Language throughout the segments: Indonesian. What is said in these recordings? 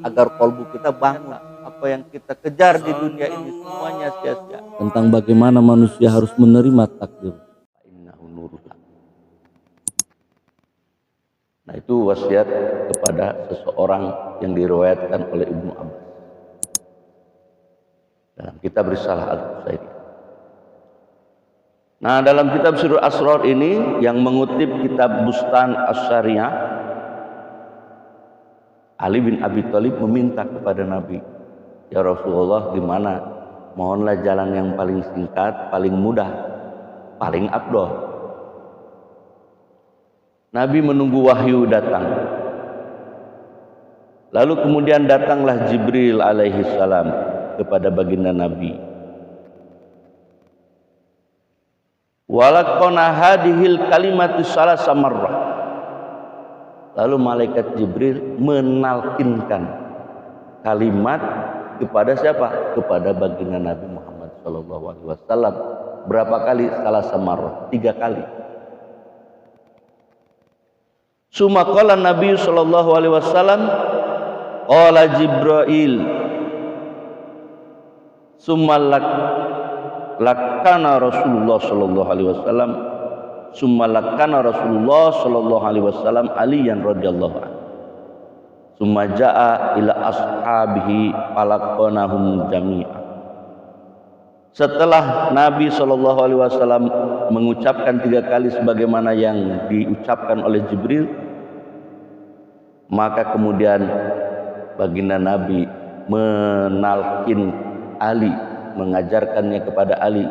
agar kalbu kita bangun. Apa yang kita kejar di dunia ini semuanya sia-sia. Tentang bagaimana manusia harus menerima takdir. Nah, itu wasiat kepada seseorang yang diriwayatkan oleh Ibnu Abbas dalam kitab Risalah Al-Qusairi. Nah, dalam kitab Sirrul Asrar ini yang mengutip kitab Bustan Asy-Syariah, Ali bin Abi Thalib meminta kepada Nabi, "Ya Rasulullah, gimana? Mohonlah jalan yang paling singkat, paling mudah, paling afdal." Nabi menunggu wahyu datang. Lalu kemudian datanglah Jibril alaihi salam kepada baginda Nabi. Walaqana hadhil kalimatu salasa marrah. Lalu malaikat Jibril menalkinkan kalimat kepada siapa? Kepada baginda Nabi Muhammad SAW. Berapa kali? Salasa marrah, 3 kali. Summa qala Nabi sallallahu alaihi wasallam, qala Jibril, summa lakana Rasulullah sallallahu alaihi wasallam, summa lakana Rasulullah sallallahu alaihi wasallam Aliyan radhiyallahu anhu. Summa jaa ila ashabihi falaqanahum jami'a. Setelah Nabi sallallahu alaihi wasallam mengucapkan 3 kali sebagaimana yang diucapkan oleh Jibril, maka kemudian baginda Nabi menalkin Ali, mengajarkannya kepada Ali,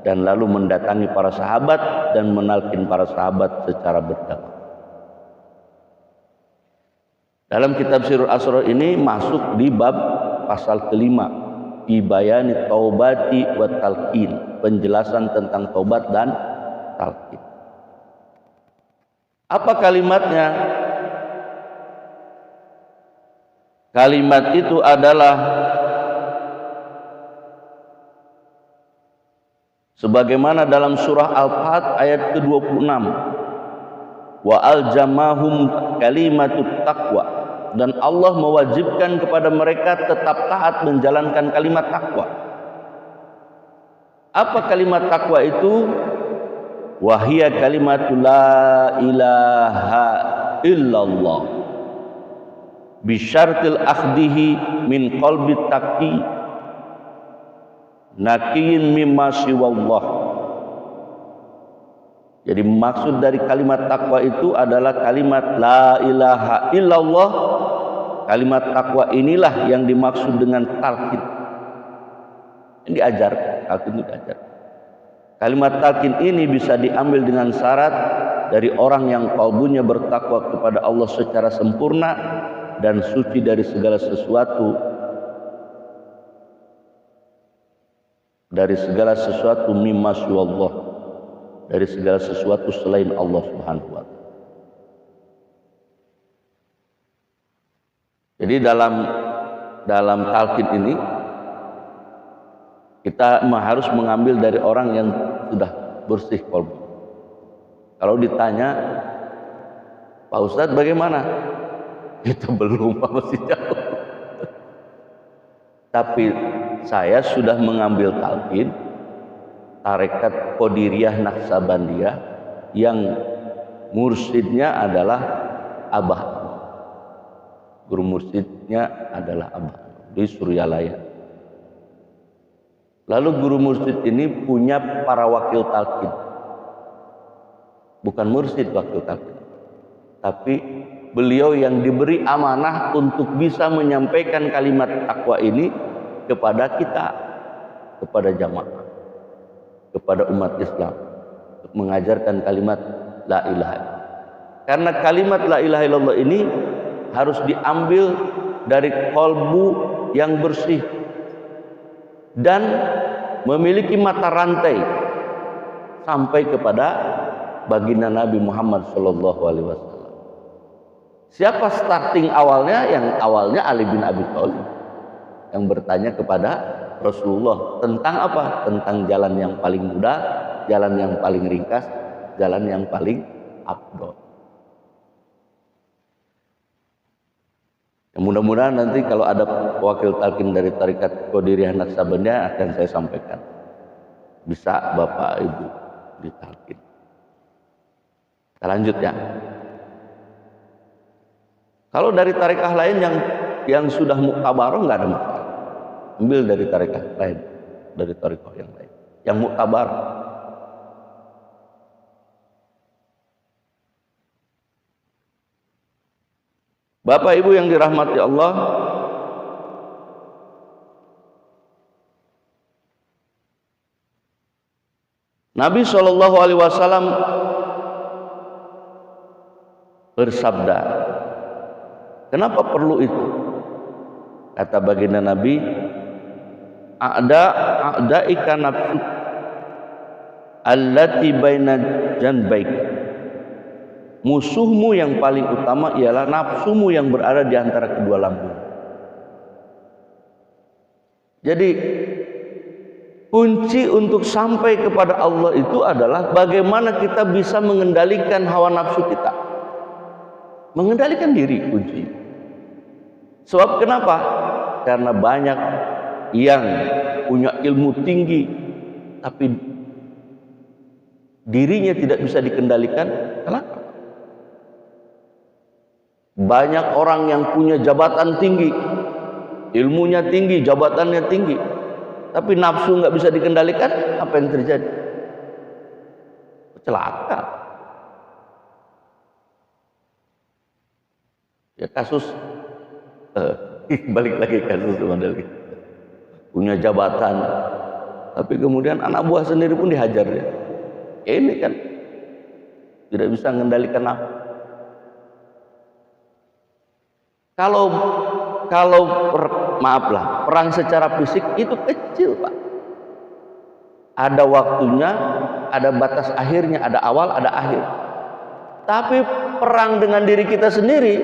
dan lalu mendatangi para sahabat dan menalkin para sahabat secara berdamai. Dalam kitab Sirrul Asrar ini masuk di bab pasal kelima, fi bayani taubati wa talqin, penjelasan tentang taubat dan talqin. Apa kalimatnya? Kalimat itu adalah sebagaimana dalam surah Al-Fat ayat ke-26, wa aljamahum kalimatut taqwa, dan Allah mewajibkan kepada mereka tetap taat menjalankan kalimat takwa. Apa kalimat takwa itu? Wahia kalimatul la ilaha illallah bisyartil akhdihi min qalbi taqi nakiyin mimma siwallah. Jadi maksud dari kalimat takwa itu adalah kalimat la ilaha illallah. Kalimat takwa inilah yang dimaksud dengan talqin. Ini diajar, talqin itu diajar. Kalimat talqin ini bisa diambil dengan syarat dari orang yang kalbunya bertakwa kepada Allah secara sempurna dan suci dari segala sesuatu, mimma siwallah, dari segala sesuatu selain Allah Subhanahu wa ta'ala. Jadi dalam talqin ini kita harus mengambil dari orang yang sudah bersih qalbu. Kalau ditanya, Pak Ustadz bagaimana? Itu belum, masih jauh. Tapi saya sudah mengambil talqin tarekat Qadiriyah Naqsabandiyah yang mursyidnya adalah Abah. Guru mursyidnya adalah Abah di Suryalaya. Lalu guru mursyid ini punya para wakil talqin. Bukan mursyid wakil talqin, tapi beliau yang diberi amanah untuk bisa menyampaikan kalimat takwa ini kepada kita, kepada jamaah, kepada umat Islam, untuk mengajarkan kalimat la ilaha illallah. Karena kalimat la ilaha illallah ini harus diambil dari qalbu yang bersih dan memiliki mata rantai sampai kepada baginda Nabi Muhammad SAW. Siapa starting awalnya? Yang awalnya Ali bin Abi Thalib yang bertanya kepada Rasulullah tentang apa? Tentang jalan yang paling mudah, jalan yang paling ringkas, jalan yang paling afdal. Ya, mudah-mudahan nanti kalau ada wakil talqin dari Tarekat Qadiriyah Naksabandiyah akan saya sampaikan. Bisa Bapak Ibu ditalqin. Kita lanjut ya. Kalau dari tarekah lain yang sudah muktabaroh nggak ada masalah. Ambil dari tarekah lain, dari tarekah yang lain. Yang muktabar. Bapak Ibu yang dirahmati Allah, Nabi SAW bersabda, kenapa perlu itu? Kata baginda Nabi, a'da'ika nafsu allati baina janbaik. Musuhmu yang paling utama ialah nafsumu yang berada di antara kedua lambung. Jadi kunci untuk sampai kepada Allah itu adalah bagaimana kita bisa mengendalikan hawa nafsu kita. Mengendalikan diri kunci. Sebab kenapa? Karena banyak yang punya ilmu tinggi tapi dirinya tidak bisa dikendalikan. Kenapa? Banyak orang yang punya jabatan tinggi, ilmunya tinggi, jabatannya tinggi, tapi nafsu nggak bisa dikendalikan. Apa yang terjadi? Celaka. Ya kasus balik lagi kasus Mandali. Punya jabatan, tapi kemudian anak buah sendiri pun dihajar dia. Ini kan tidak bisa mengendalikan nafsu. Maaflah, perang secara fisik itu kecil, Pak. Ada waktunya, ada batas akhirnya, ada awal, ada akhir. Tapi perang dengan diri kita sendiri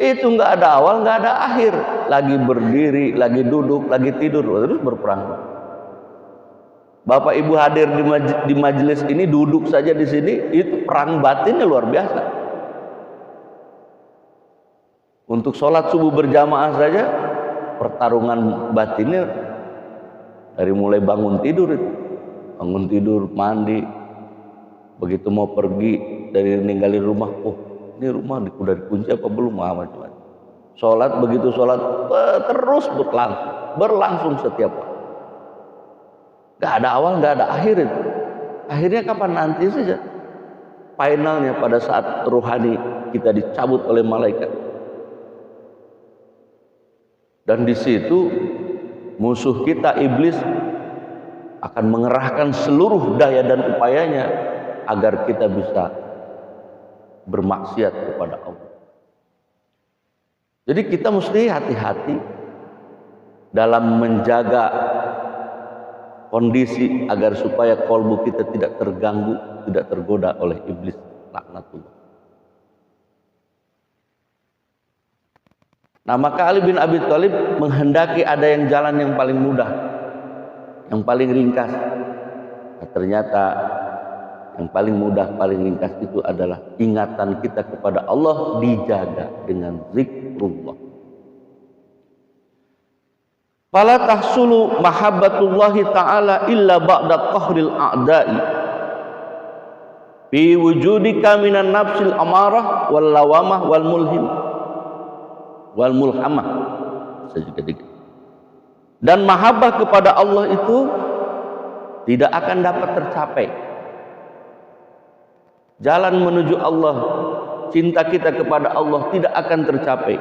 itu nggak ada awal, nggak ada akhir. Lagi berdiri, lagi duduk, lagi tidur, terus berperang. Bapak Ibu hadir di majelis ini, duduk saja di sini, itu perang batinnya luar biasa. Untuk sholat subuh berjamaah saja pertarungan batinnya dari mulai bangun tidur itu. Bangun tidur, mandi, begitu mau pergi dari ninggalin rumah, oh ini rumah udah dikunci apa belum, macam-macam. Sholat, begitu sholat terus berlangsung setiap waktu. Gak ada awal, gak ada akhir itu. Akhirnya kapan? Nanti saja. Finalnya pada saat rohani kita dicabut oleh malaikat. Dan di situ musuh kita iblis akan mengerahkan seluruh daya dan upayanya agar kita bisa bermaksiat kepada Allah. Jadi kita mesti hati-hati dalam menjaga kondisi agar supaya kolbu kita tidak terganggu, tidak tergoda oleh iblis laknatullah. Nah, maka Ali bin Abi Thalib menghendaki ada yang jalan yang paling mudah, yang paling ringkas. Nah, ternyata yang paling mudah, paling ringkas itu adalah ingatan kita kepada Allah dijaga dengan zikrullah. Fala tahsulu mahabbatullahi ta'ala illa ba'da qahril a'da'i fi wujudika minan nafsil amarah wal lawamah wal mulhamah. Dan mahabbah kepada Allah itu tidak akan dapat tercapai. Jalan menuju Allah, cinta kita kepada Allah tidak akan tercapai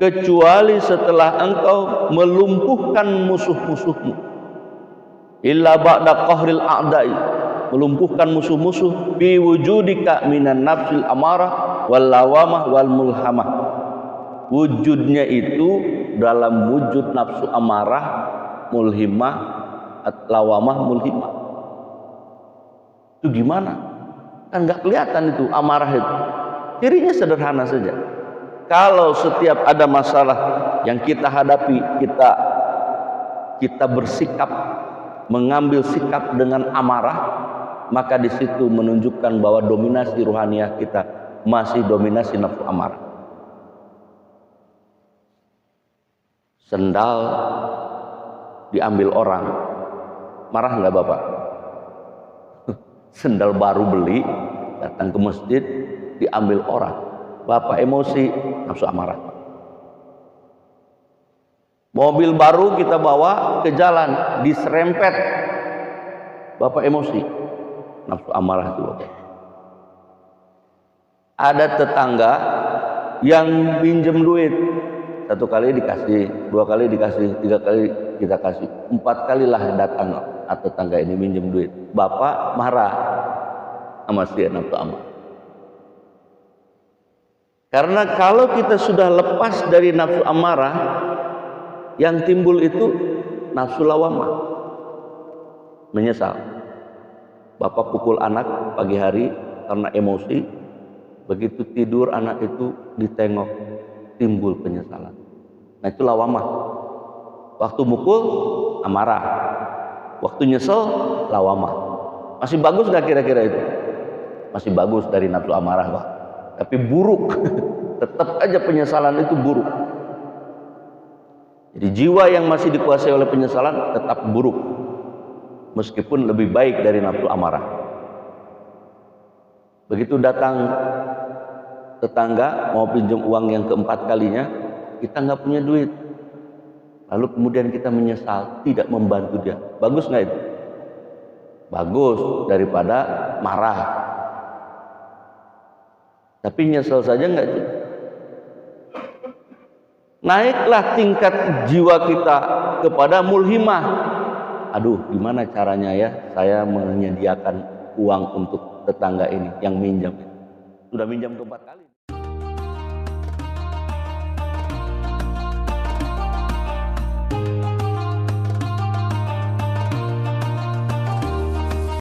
kecuali setelah engkau melumpuhkan musuh-musuhmu. Illa ba'da qahril a'da'i, melumpuhkan musuh-musuh bi wujudika minan nafsil amarah wal lawamah wal mulhamah. Wujudnya itu dalam wujud nafsu amarah, mulhimah, lawamah, mulhimah. Itu gimana? Kan nggak kelihatan itu amarah itu. Cirinya sederhana saja. Kalau setiap ada masalah yang kita hadapi, kita bersikap, mengambil sikap dengan amarah, maka di situ menunjukkan bahwa dominasi ruhaniah kita masih dominasi nafsu amarah. sendal diambil orang, marah nggak bapak? Sendal baru beli, datang ke masjid, diambil orang, bapak emosi, nafsu amarah. Mobil baru kita bawa ke jalan, diserempet, bapak emosi, nafsu amarah itu bapak. Ada tetangga yang pinjam duit, 1 kali dikasih, 2 kali dikasih, 3 kali kita kasih, 4 kalilah datang tetangga ini minjem duit, bapak marah sama si nafsu amarah. Karena kalau kita sudah lepas dari nafsu amarah, yang timbul itu nafsu lawamah, menyesal. Bapak pukul anak pagi hari karena emosi, begitu tidur anak itu ditengok, timbul penyesalan. Nah itu lawamah. Waktu mukul amarah, waktu nyesel lawamah. Masih bagus gak kira-kira itu? Masih bagus dari nafsu amarah Pak. Tapi buruk. Tetap aja penyesalan itu buruk. Jadi jiwa yang masih dikuasai oleh penyesalan tetap buruk, meskipun lebih baik dari nafsu amarah. Begitu datang tetangga mau pinjam uang yang keempat kalinya, kita nggak punya duit, lalu kemudian kita menyesal tidak membantu dia. Bagus nggak itu? Bagus daripada marah. Tapi nyesel saja nggak sih? Naiklah tingkat jiwa kita kepada mulhimah. Aduh, gimana caranya ya saya menyediakan uang untuk tetangga ini yang minjam. Sudah minjam ke 4 kali.